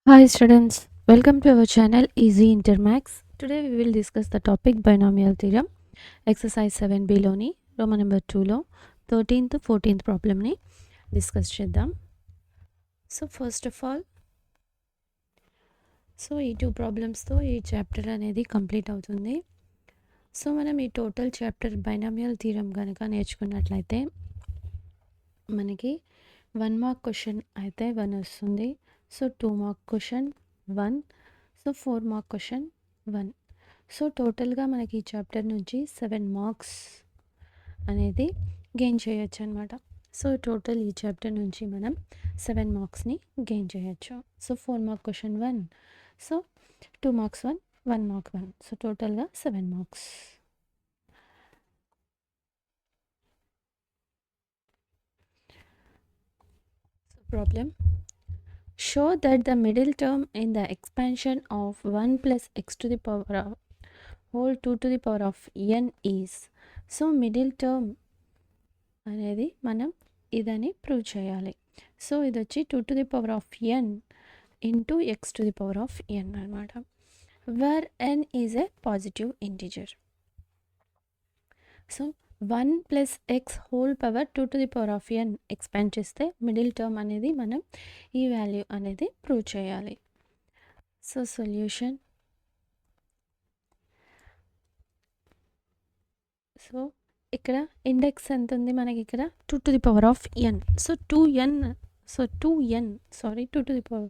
Hi students, welcome to our channel Easy Intermax. Today we will discuss the topic binomial theorem. Exercise 7b లోని Roman number 2లో 13th 14th problem ని discuss చేద్దాం. So first of all ఈ two ప్రాబ్లమ్స్తో ఈ chapter అనేది complete అవుతుంది. So మనం ఈ టోటల్ చాప్టర్ బైనామియల్ థీరం కనుక నేర్చుకున్నట్లయితే మనకి 1 మార్క్ క్వశ్చన్ అయితే 1 వస్తుంది. So 2 mark question 1, so 4 mark question 1. So టోటల్గా మనకి ఈ చాప్టర్ నుంచి 7 మార్క్స్ అనేది గెయిన్ చేయొచ్చు అనమాట. సో టోటల్ ఈ చాప్టర్ నుంచి మనం 7 మార్క్స్ని గెయిన్ చేయొచ్చు. So 4 mark question 1, so 2 marks 1, 1 mark 1, so టోటల్గా 7 marks. So problem: show that the middle term in the expansion of 1 plus x to the power of whole 2 to the power of n is. So middle term అనేది మనం ఇదని prove చేయాలి. So ఇది వచ్చి 2 to the power of n into x to the power of n అనమాట, where n is a positive integer. So 1 plus X whole power 2 to the power of n expand చేస్తే middle term అనేది మనం ఈ value అనేది prove చేయాలి. So solution: so ఇక్కడ index ఎంత ఉంది మనకి, ఇక్కడ 2 to the power of n. So 2n, so 2n, sorry 2 to the power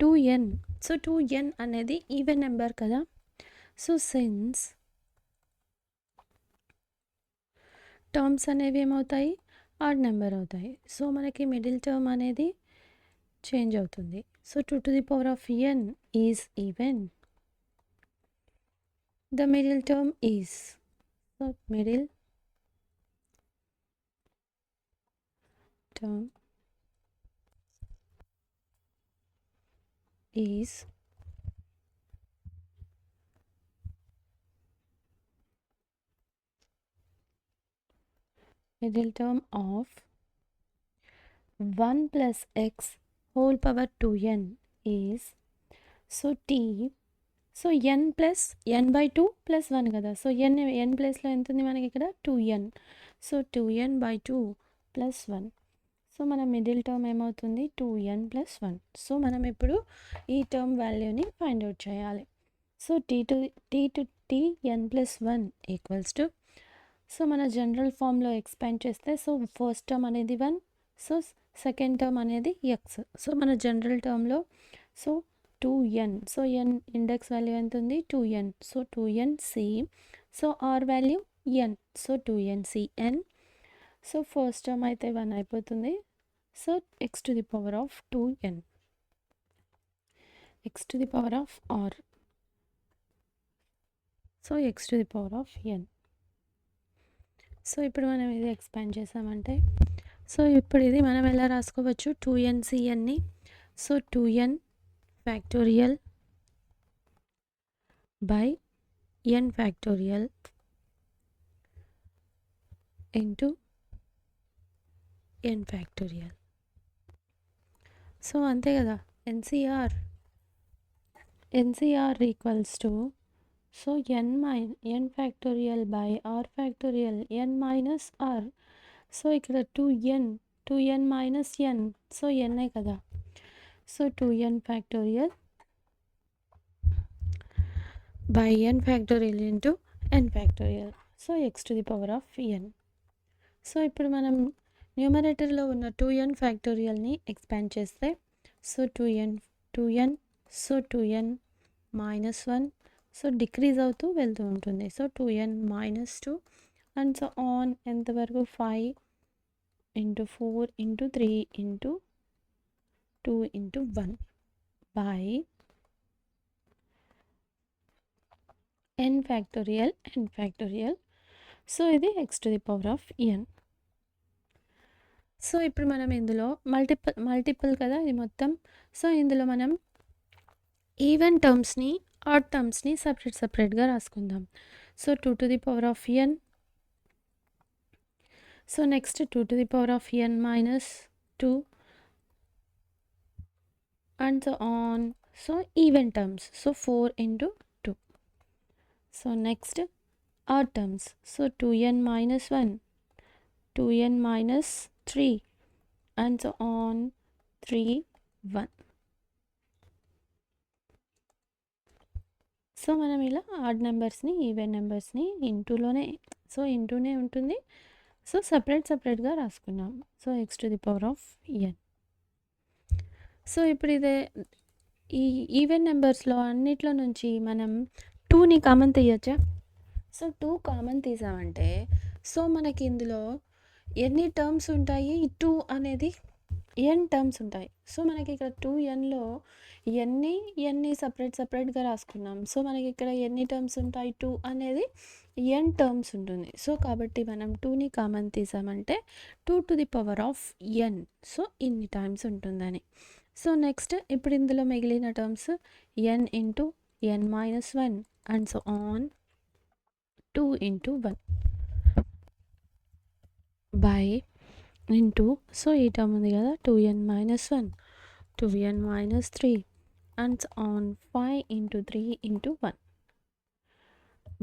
2n. So 2n అనేది ఈవెన్ నెంబర్ కదా. సో సిన్స్ టర్మ్స్ అనేవి ఏమవుతాయి, ఆడ్ నెంబర్ అవుతాయి. సో మనకి మిడిల్ టర్మ్ అనేది చేంజ్ అవుతుంది. So 2 to the power of n is even, the middle term is, so middle term is middle term of 1 plus x whole power 2n is, so t, so n plus n by 2 plus 1 కదా. So n ప్లేస్లో ఎంత ఉంది మనకి ఇక్కడ 2n. So 2n by 2 plus 1. So మన middle term ఏమవుతుంది 2n plus 1. So మనం ఇప్పుడు ఈ టర్మ్ వాల్యూని ఫైండ్ అవుట్ చేయాలి. So T to T n plus 1 equals to, so మన జనరల్ ఫామ్లో ఎక్స్పాండ్ చేస్తే సో ఫస్ట్ టర్మ్ అనేది 1, సో సెకండ్ టర్మ్ అనేది ఎక్స్. సో మన జనరల్ టర్మ్లో so 2n, so n index value ఎంత ఉంది 2n. So 2nc, so r value n, so 2ncn. So first term అయితే 1 అయిపోతుంది. So x to the power of 2n, x to the power of r, so x to the power of n. So ఇప్పుడు మనం ఇది expand చేసామంటే so ఇప్పుడు ఇది మనం ఎలా రాసుకోవచ్చు 2ncnని. So 2n factorial by n factorial into n factorial. So అంతే కదా, nCr equals to, so n factorial by r factorial n minus r. So ఇక్కడ 2n minus n, so n కదా. So 2n factorial by n factorial into n factorial, so x to the power of n. So ఇప్పుడు మనం న్యూమరేటర్లో ఉన్న 2n ఫ్యాక్టోరియల్ని expand చేస్తే so 2n, so 2n minus 1, so decrease అవుతూ వెళ్తూ ఉంటుంది. So 2n minus 2 and so on ఎంతవరకు 5 into 4 into 3 into 2 into 1 by n factorial. So ఇది x to the power of n. So ఇప్పుడు మనం ఇందులో మల్టిపుల్ కదా ఇది మొత్తం. సో ఇందులో మనం ఈవెన్ టర్మ్స్ని ఆడ్ టర్మ్స్ని సపరేట్గా రాసుకుందాం. So 2 to the power of n, so next 2 to the power of n minus 2 and so on. So even terms. So 4 into 2. So next odd terms. So 2n minus 1, 2n minus 3 and so on 3, 1. So మనం ఇలా add నెంబర్స్ని even నెంబర్స్ని ఇంటూలోనే, so ఇంటూనే ఉంటుంది. So సపరేట్గా రాసుకున్నాం. So x⁴n. So ఇప్పుడు ఇదే ఈ even నెంబర్స్లో అన్నిట్లో నుంచి మనం 2ని కామన్ తీయచ్చా? సో 2 కామన్ తీసామంటే సో మనకి ఇందులో ఎన్ని టర్మ్స్ ఉంటాయి? 2 అనేది n టర్మ్స్ ఉంటాయి. సో మనకి ఇక్కడ 2nలో ఎన్ని సపరేట్గా రాసుకున్నాం. సో మనకి ఇక్కడ ఎన్ని టర్మ్స్ ఉంటాయి? 2 అనేది n టర్మ్స్ ఉంటుంది. సో కాబట్టి మనం 2ని కామన్ తీసామంటే 2⁴n. సో ఇన్ని టైమ్స్ ఉంటుందని. సో నెక్స్ట్ ఇప్పుడు ఇందులో మిగిలిన terms n into n minus 1 and so on 2 into 1 by into, so ఈ టర్మ్ ఉంది కదా 2n minus 1, 2n minus 3 and so on 5 into 3 into 1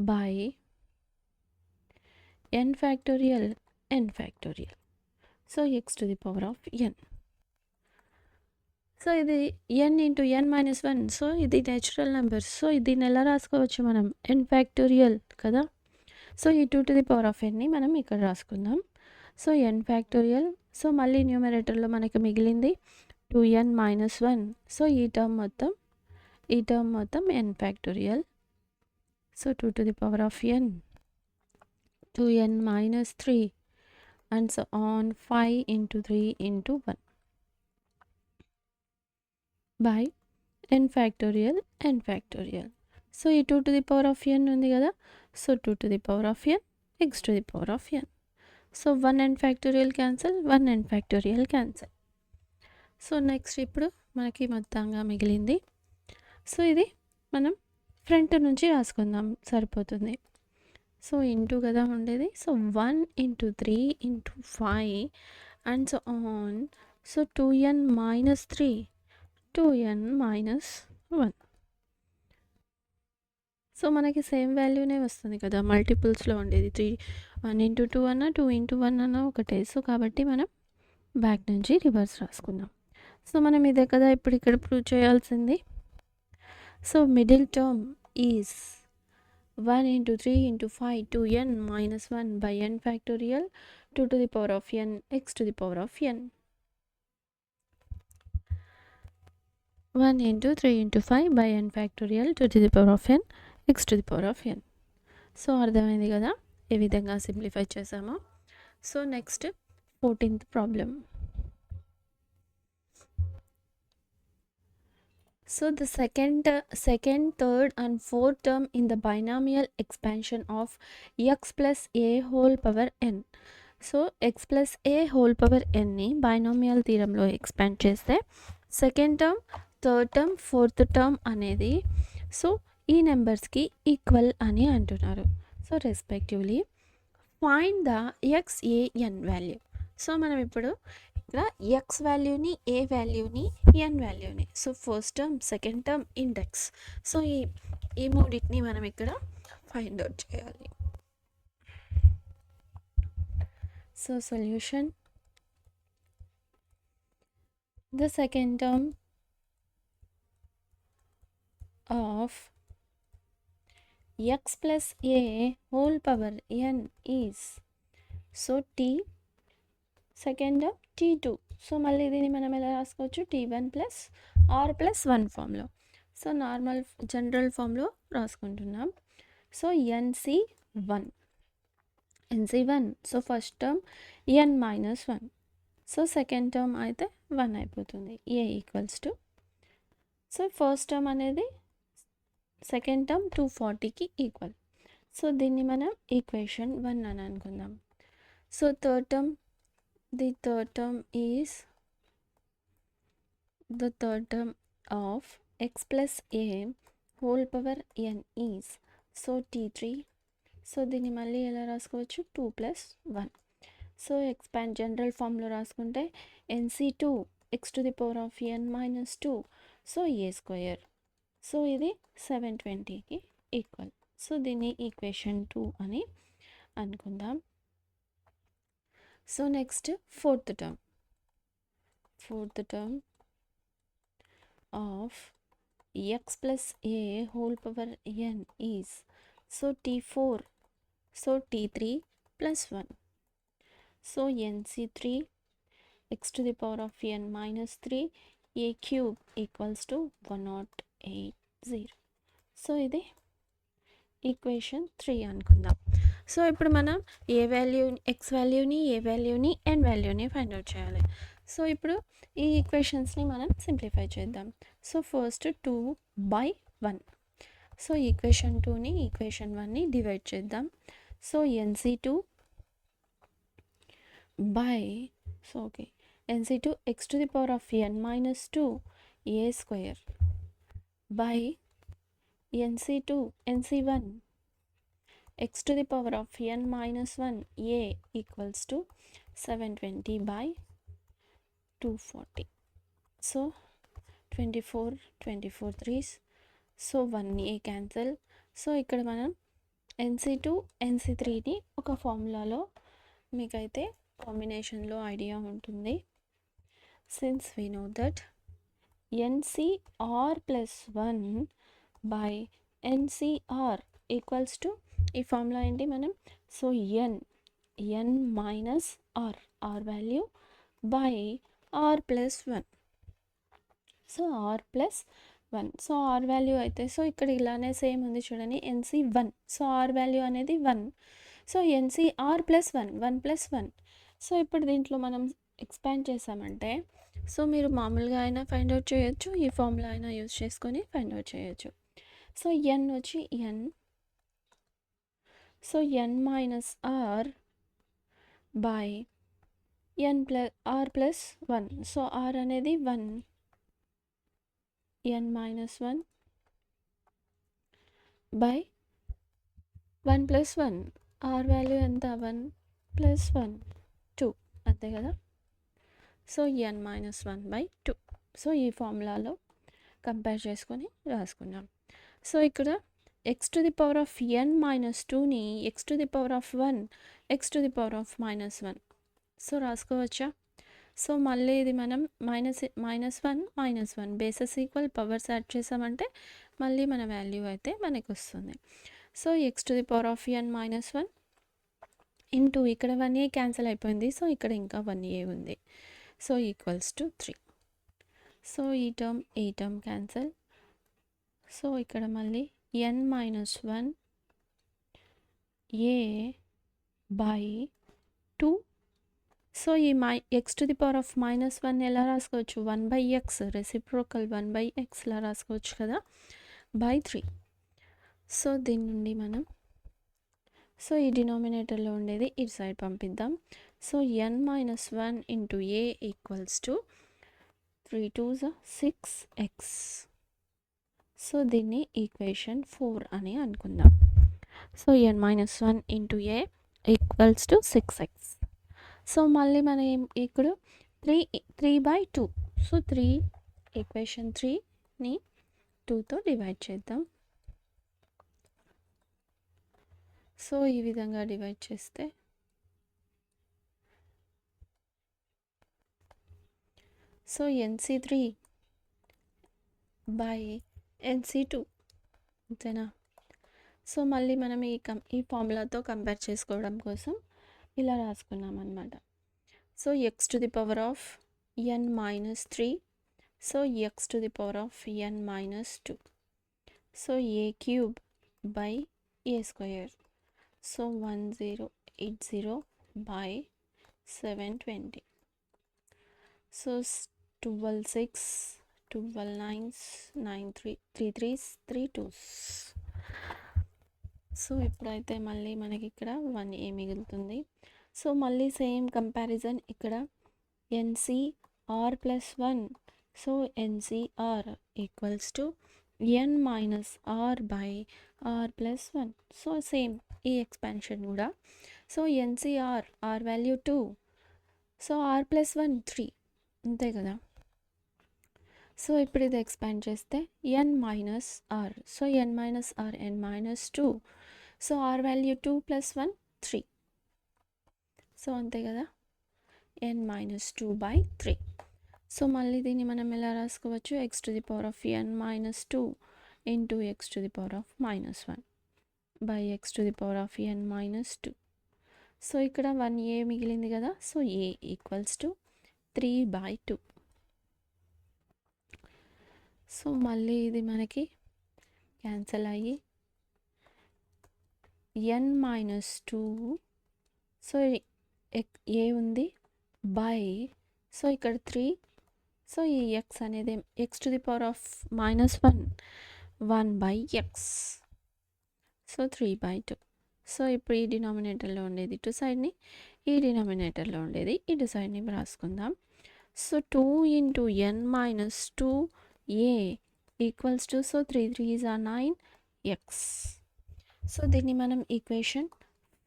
by n factorial. So x⁴n. So ఇది n into n minus 1. So ఇది natural numbers. So దీన్ని ఎలా రాసుకోవచ్చు మనం? n factorial కదా. సో ఈ 2⁴n మనం ఇక్కడ రాసుకుందాం. So n factorial. సో మళ్ళీ న్యూమరేటర్లో మనకి మిగిలింది 2n minus 1. సో ఈ టర్మ్ మొత్తం n factorial. So 2⁴n, 2n minus 3 and so on 5 into 3 into 1 by n factorial. So ఈ 2⁴n ఉంది కదా. So 2⁴n x⁴n. So 1n factorial cancel, 1n factorial cancel. So next ఇప్పుడు మనకి మొత్తంగా మిగిలింది. So ఇది మనం ఫ్రంట్ నుంచి రాసుకుందాం, సరిపోతుంది. సో ఇంటూ కదా ఉండేది. So 1 into 3 into 5 and so on. So 2n minus 3, 2n minus 1. So మనకి సేమ్ వాల్యూనే వస్తుంది కదా, మల్టిపుల్స్లో ఉండేది. 1 into 2 అన్నా 2 into 1 అన్నా ఒకటే. సో కాబట్టి మనం బ్యాక్ నుంచి రివర్స్ రాసుకుందాం. సో మనం ఇదే కదా ఇప్పుడు ఇక్కడ ప్రూవ్ చేయాల్సింది. So middle term is 1 into 3 into 5 2n minus 1 by n factorial 2⁴n x⁴n. 1 into 3 into 5 by n factorial 2⁴n x⁴n. So అర్థమైంది కదా ఏ విధంగా సింప్లిఫై చేసామో. So next 14th problem. So the second, third and fourth term in the binomial expansion of x plus a whole power n. So x plus a whole power nని binomial థీరంలో expand చేస్తే second term, third term, fourth term అనేది so ఈ నెంబర్స్కి equal అని అంటున్నారు. So respectively find the xan value. So మనం ఇప్పుడు ఇక్కడ ఎక్స్ వాల్యూని, ఏ వాల్యూని, ఎన్ వాల్యూని, so first term, second term, index, so ఈ మూడింటిని మనం ఇక్కడ ఫైండ్ అవుట్ చేయాలి. So solution, the second term of x plus a whole power n is, so t, second t2. So మళ్ళీ దీన్ని మనం ఎలా రాసుకోవచ్చు? t1 ప్లస్ r ప్లస్ 1 ఫామ్లో. సో నార్మల్ జనరల్ ఫామ్లో రాసుకుంటున్నాం. So nc1. So first term n minus 1. So second term అయితే 1 అయిపోతుంది. a equals to, so first term అనేది సెకండ్ టర్మ్ 240కి ఈక్వల్. సో దీన్ని మనం ఈక్వేషన్ 1 అని అనుకుందాం. So third term, the third term is the third term of x plus a whole power n is, so t3. So దీన్ని మళ్ళీ ఎలా రాసుకోవచ్చు? 2 plus 1. సో ఎక్స్పాండ్ జనరల్ ఫామ్లో రాసుకుంటే nc2 x⁴n minus 2 సో ఏ స్క్వేర్. సో ఇది 720కి equal. So దీన్ని equation 2 అని అనుకుందాం. So next fourth term of x plus A whole power n is so t4, so t3 plus 1. So nc3 x to the power of n minus 3 a cube equals to 1080. So ఇది equation 3 అనుకుందాం. So ఇప్పుడు మనం ఏ value X వాల్యూని, a వాల్యూని, n వాల్యూని find out చేయాలి. So ఇప్పుడు ఈ ఈక్వేషన్స్ని మనం సింప్లిఫై చేద్దాం. So first 2/1. సో ఈక్వేషన్ 2ని ఈక్వేషన్ 1ని డివైడ్ చేద్దాం. So nc2 by nc2 x to the power of n minus 2 a square by nc1 x to the power of n minus 1 a equals to 720 by 240. So 24 3s. So 1a cancel. So ఇక్కడ మనం nc2 nc3ని ఒక ఫార్ములాలో మీకైతే కాంబినేషన్లో idea ఉంటుంది. Since we know that ncr plus 1 by ncr equals to ఈ formula ఏంటి మనం. So n minus r value by r plus 1. So r plus 1. So r value అయితే సో ఇక్కడ ఇలానే సేమ్ ఉంది చూడండి nc1. సో r వాల్యూ అనేది 1. So ncr plus 1 plus 1. So ఇప్పుడు దీంట్లో మనం ఎక్స్పాండ్ చేసామంటే సో మీరు మామూలుగా అయినా ఫైండ్ అవుట్ చేయొచ్చు, ఈ ఫార్ములా అయినా యూజ్ చేసుకొని ఫైండ్ అవుట్ చేయొచ్చు. సో n వచ్చి n. So n minus r by r plus 1. So r అనేది 1. n minus 1 by 1 plus 1. r value ఎంత 1 ప్లస్ 1 2 అంతే కదా. So n minus 1 by 2. So ఈ ఫార్ములాలో కంపేర్ చేసుకొని రాసుకున్నాం. సో ఇక్కడ x to the power of n minus 2ని x to the power of 1 x to the power of minus 1. So రాసుకోవచ్చా. So మళ్ళీ ఇది మనం minus 1 bases equal powers add చేసామంటే మళ్ళీ మన వాల్యూ అయితే మనకు వస్తుంది. So x to the power of n minus 1 into ఇక్కడ 1a క్యాన్సిల్ అయిపోయింది. సో ఇక్కడ ఇంకా 1a ఉంది. So equals to 3. సో ఈ టర్మ్ క్యాన్సిల్. సో ఇక్కడ మళ్ళీ n minus 1 a by 2. So ఈ x to the power of minus 1 ఎలా రాసుకోవచ్చు 1/x రెసిప్రోకల్ 1/x లా రాసుకోవచ్చు కదా బై 3. సో దీని నుండి మనం సో ఈ డినామినేటర్లో ఉండేది ఇటు సైడ్ పంపిద్దాం. So n minus 1 into a equals to 3 2s 6x. So దీన్ని ఈక్వేషన్ 4 అని అనుకుందాం. So n minus 1 into a equals to 6x. So మళ్ళీ మనం ఇప్పుడు 3/2. సో ఈక్వేషన్ 3ని 2తో డివైడ్ చేద్దాం. సో ఈ విధంగా డివైడ్ చేస్తే సో nc3 బై nc2 అంతేనా. సో మళ్ళీ మనం ఈ ఫార్ములాతో కంపేర్ చేసుకోవడం కోసం ఇలా రాసుకున్నాం అన్నమాట. So x to the power of n minus 3. So x to the power of n minus 2. So a cube by a square. So 1080 by 720. So 12 6 12 9s 9 3 3s 3 2s. So ఇప్పుడైతే మళ్ళీ మనకి ఇక్కడ 1a మిగులుతుంది. సో మళ్ళీ same comparison ఇక్కడ ncr plus 1. So ncr equals to n minus r by r plus 1. So same ఈ expansion కూడా. So ncr r value 2. So r plus 1 3 అంతే కదా. సో ఇప్పుడు ఇది ఎక్స్పాండ్ చేస్తే n minus r, so n minus r n minus 2, so r value 2 plus 1 3, so అంతే కదా, n minus 2/3. So మళ్ళీ దీన్ని మనం ఎలా రాసుకోవచ్చు, X to the power of n minus 2 into X to the power of minus 1 by X to the power of n minus 2. So ఇక్కడ 1a మిగిలింది కదా, so a equals to 3/2. So మళ్ళీ ఇది మనకి క్యాన్సిల్ అయ్యి n మైనస్ 2, సో ఏ ఉంది by, so ఇక్కడ 3, so ఈ ఎక్స్ అనేది X to the power of minus 1/x, so 3/2. So ఇప్పుడు ఈ డినామినేటర్లో ఉండేది ఇటు సైడ్ని, ఈ డినామినేటర్లో ఉండేది ఇటు సైడ్ని రాసుకుందాం. So 2 into n minus 2a equals to, so 3 3s are 9x. So దీన్ని మనం ఈక్వేషన్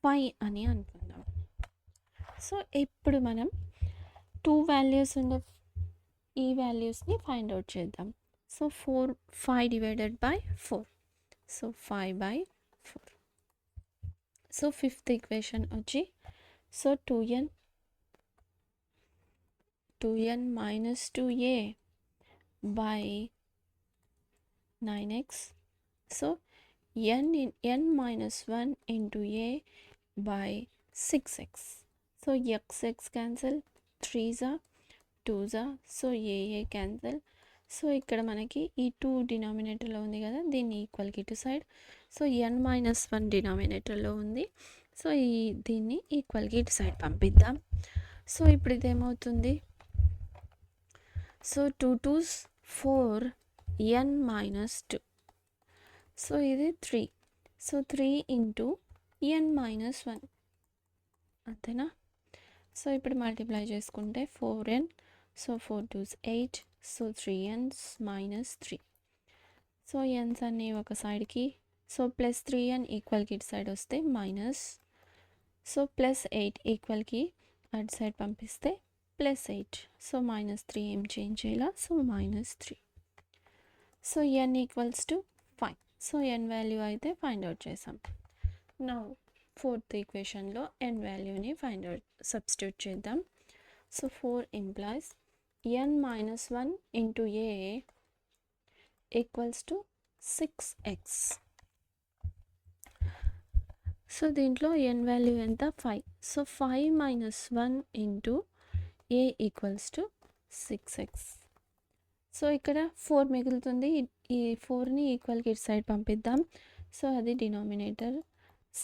5 అని అనుకుందాం. సో ఇప్పుడు మనం 2 వాల్యూస్ ఉండే ఈ వాల్యూస్ని ఫైండ్ అవుట్ చేద్దాం. So 5 divided by 4, so 5/4. So fifth equation వచ్చి, so 2n minus 2a by 9x, so n minus 1 into a by 6x. So x cancel, 3s 2s, so a cancel. So ఇక్కడ మనకి ఈ 2 డినామినేటర్లో ఉంది కదా, దీన్ని ఈక్వల్కి ఇటు సైడ్, సో n మైనస్ 1 డినామినేటర్లో ఉంది, సో దీన్ని ఈక్వల్కి ఇటు సైడ్ పంపిద్దాం. సో ఇప్పుడు ఇదేమవుతుంది, so 2 2s 4 n minus 2, so ఇది 3, సో 3 ఇంటూ n మైనస్ 1, అంతేనా. సో ఇప్పుడు మల్టిప్లై చేసుకుంటే 4n, so 4 2s 8, so 3n minus 3. So n's అన్నీ ఒక సైడ్కి, సో ప్లస్ 3n ఈక్వల్కి ఇటు సైడ్ వస్తే మైనస్, సో ప్లస్ 8 ఈక్వల్కి అటు సైడ్ పంపిస్తే ప్లస్ 8, సో మైనస్ 3 ఏం చేంజ్ చేయాలా, so minus 3. So n equals to 5. So n value అయితే ఫైండ్ అవుట్ చేసాం. నౌ ఫోర్త్ ఈక్వేషన్లో n వాల్యూని ఫైండ్ అవుట్ సబ్స్టిట్యూట్ చేద్దాం. So 4 implies n minus 1 into a equals to 6x. So దీంట్లో n value ఎంత, 5. So 5 minus 1 into a equals to 6x. So ఇక్కడ 4 మిగులుతుంది, ఈ 4ని ఈక్వల్కి ఇటు సైడ్ పంపిద్దాం. సో అది denominator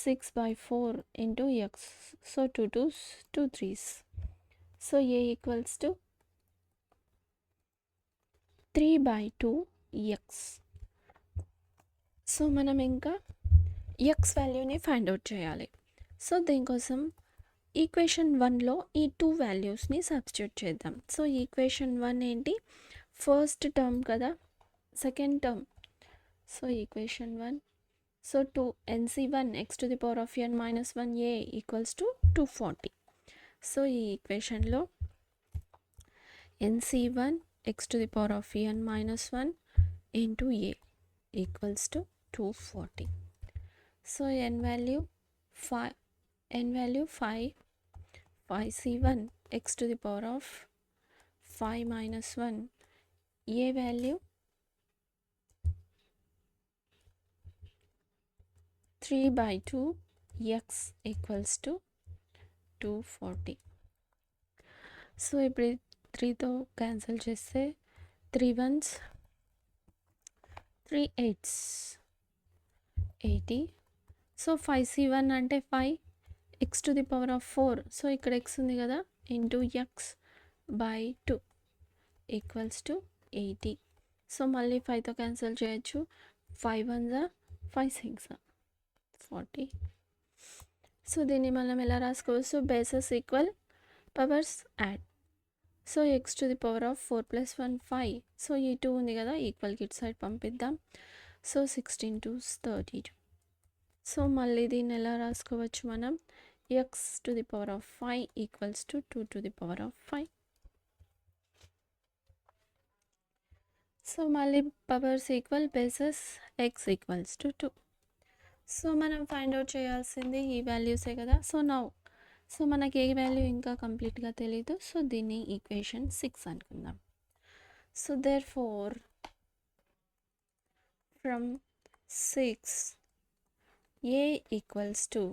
6/4 into x, so 2 2s 2 3s, so a equals to 3/2x. So మనం ఇంకా ఎక్స్ వాల్యూని ఫైండ్ అవుట్ చేయాలి. సో దీనికోసం ఈక్వేషన్ 1లో ఈ 2 వాల్యూస్ని సబ్స్టిట్యూట్ చేద్దాం. సో ఈక్వేషన్ 1 ఏంటి, ఫస్ట్ టర్మ్ కదా, second term, so equation 1, so 2 nc1 x to the power of n minus 1a equals to 240. So ఈ ఈక్వేషన్లో nc1 x to the power of n minus 1 into a equals to 240. So n value 5 5c1 x to the power of 5 minus 1, a value 3/2x equals to 240. So ఇప్పుడు 3తో cancel చేస్తే 3 1s 3 8s 80. So 5c1 అంటే 5 x to the power of 4, so ఇక్కడ x ఉంది కదా, into x by 2 equals to 80. So మళ్ళీ 5తో cancel చేయొచ్చు, 5 1s 5 6 40. So దీన్ని మనం ఎలా రాసుకోవచ్చు, bases equal, powers add. So x to the power of 4 + 1 5, so ఈ 2 ఉంది కదా, ఈక్వల్కి ఇటు సైడ్ పంపిద్దాం. So 16 2s 32. సో మళ్ళీ దీన్ని ఎలా రాసుకోవచ్చు మనం, x to the power of 5 equals to 2 to the power of 5. So మళ్ళీ powers equal bases x equals to 2. So మనం ఫైండ్ అవుట్ చేయాల్సింది ఈ వాల్యూసే కదా. సో మనకి ఏ వాల్యూ ఇంకా కంప్లీట్గా తెలీదు. సో దీన్ని ఈక్వేషన్ 6 అనుకుందాం. సో దేర్ ఫోర్ ఫ్రమ్ 6 a equals to,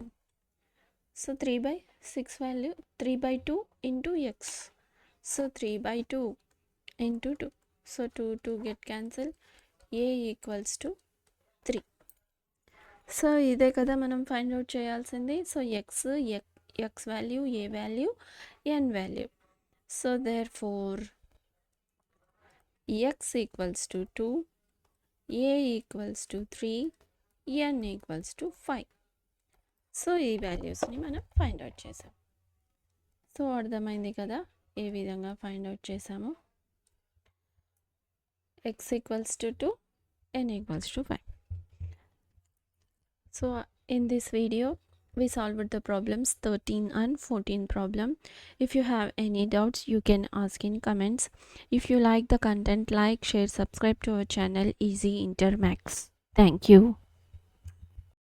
so 3/6 value 3/2 into x. So 3/2 into 2. So 2 get cancel, a equals to 3. So ఇదే కదా మనం ఫైండ్ అవుట్ చేయాల్సింది. So x value, a value, n value. So therefore x equals to 2, a equals to 3, n equals to 5. So ఈ వాల్యూస్ని మనం find out చేసాం. So అర్థమైంది కదా ఏ విధంగా ఫైండ్ అవుట్ చేసాము. X equals to 2, n equals to 5. So in this video we solved the problems 13 and 14 problem. If you have any doubts you can ask in comments. If you like the content, like, share, subscribe to our channel Easy Inter Max. Thank you.